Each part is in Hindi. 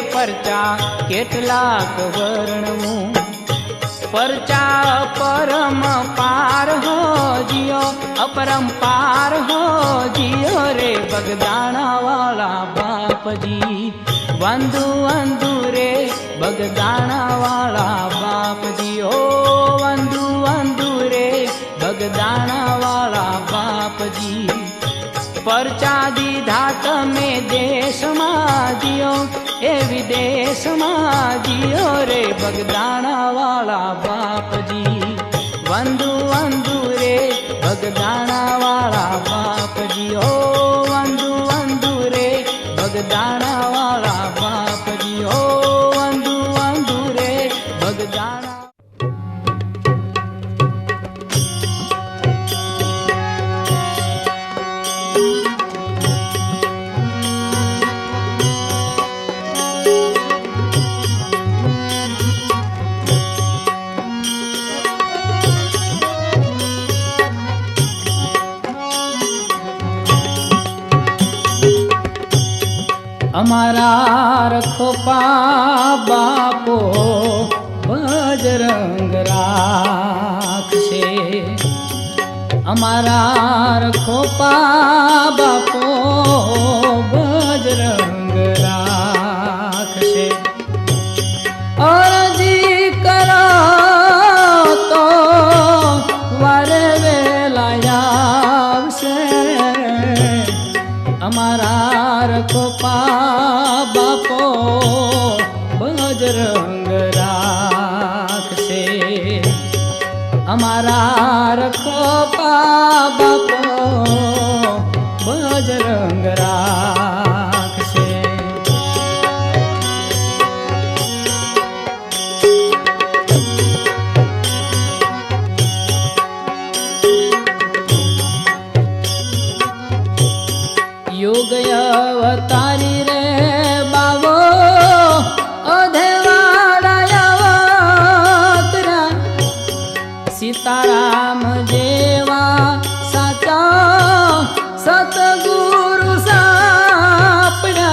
परचा केटलाक वर्णवूं। परचा परम पार हो जियो, अपरंपार हो जियो रे बगदाणा वाला बाप जी। वंदु वंदु रे बगदाणा वाला बाप जी। ओ वंदु वंदु रे बगदाणा वाला बाप जी। परचा दीधा तमे देश में जियो, ए विदेश में जियो रे बगदाणा वाला बाप जी। वंदु वंदु रे बगदाणा वाला बाप जी। ओ वंदु वंदु रे बगदाणा वाला बाप जी। ओ वंदु वंदु रे बगदाणा। अमारा रखोपा बापो बजरंग राखशे। अमारा रखोपा बापो बजरंग राखशे। और जी करो तो वारे वेला आवशे। अमारा रखोपा बापो बजरंग राखशे। अमारा रखोपा बापो बजरंग राखशे। युग अवतारी रे बाबो अधेवाड़ा अवतरा। सीताराम जेवा साचा सतगुरु सापड़ा।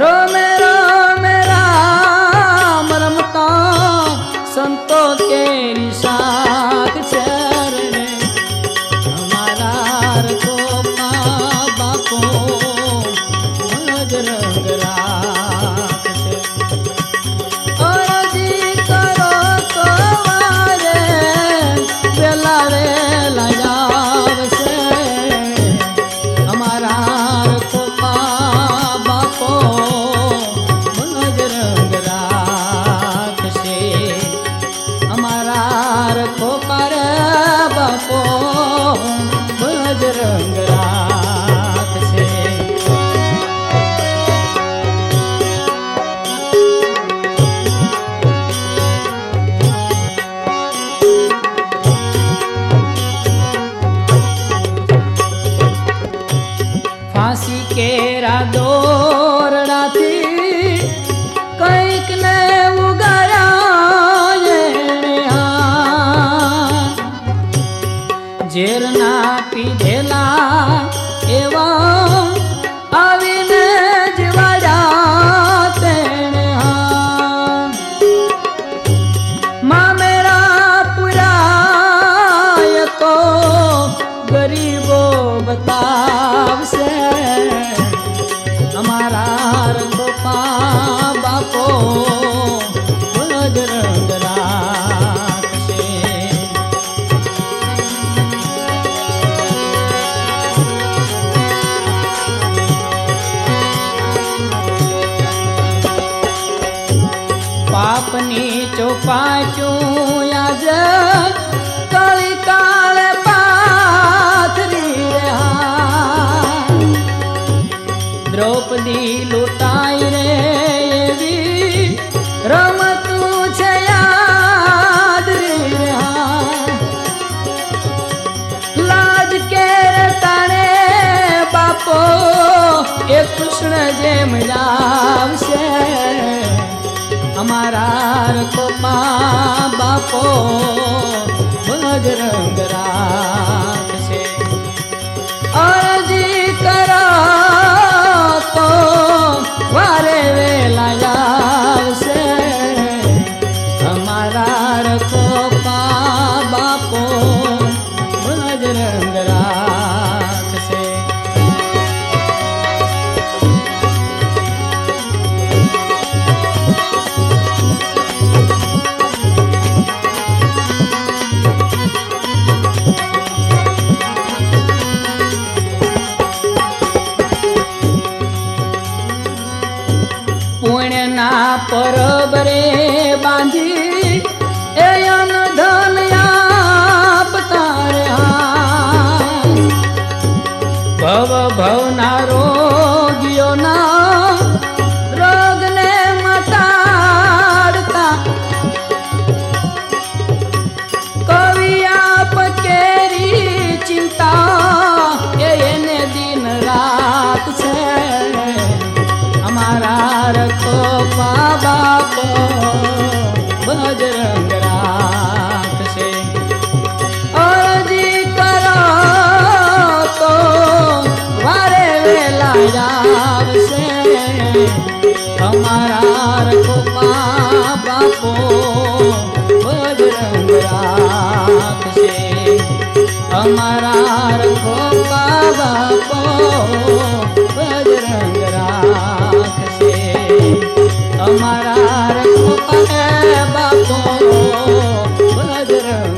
रोमे रोमे राम रमता संतो केरी साथ चरणे। हमारा रखोपा बापो बजरंग राखशे। और जी करो तो वारे वेला वेला आवशे। हमारा रखोपा बापो बजरंग राखशे। हमारा रखोपा रे बापो बजरंग राखशे। फांसी केरा दोरडाथी कंईक ने उगाया झेरना पीधेला एवा आवीने जीवाड़ा तेणे। माँ मेरा पुराय तो गरीबो बतावशे। हमारा रखोपा बापो बजरंग राखशे। पापनी चौपाचूं आज काली काले पाथरी रहा। द्रौपदी लुटाई रे एवी रमतू छे याद रहा। लाज के ताणे बापो एक कृष्ण जेम आवशे। हमारा रखोपा बापो बजरंग राखशे। और जी करो तो वारे वे અહીંયા પરબરે બાંધી એ અન ધન આપતા રહ્યા ભવ ભવના રોગીઓના રોગને મટાડતા કવિ આપ કેરી ચિંતા એને દિન રાત છે અમારા રખો બાપ બજરંગ રાખશે અરજી કરો તો વારે વેલા આવશે અમારા રખો બાપો બજરંગ રાખશે અમારા રખો બાપો બજરંગ રાખશે અમારા રખો બાપો બજરંગ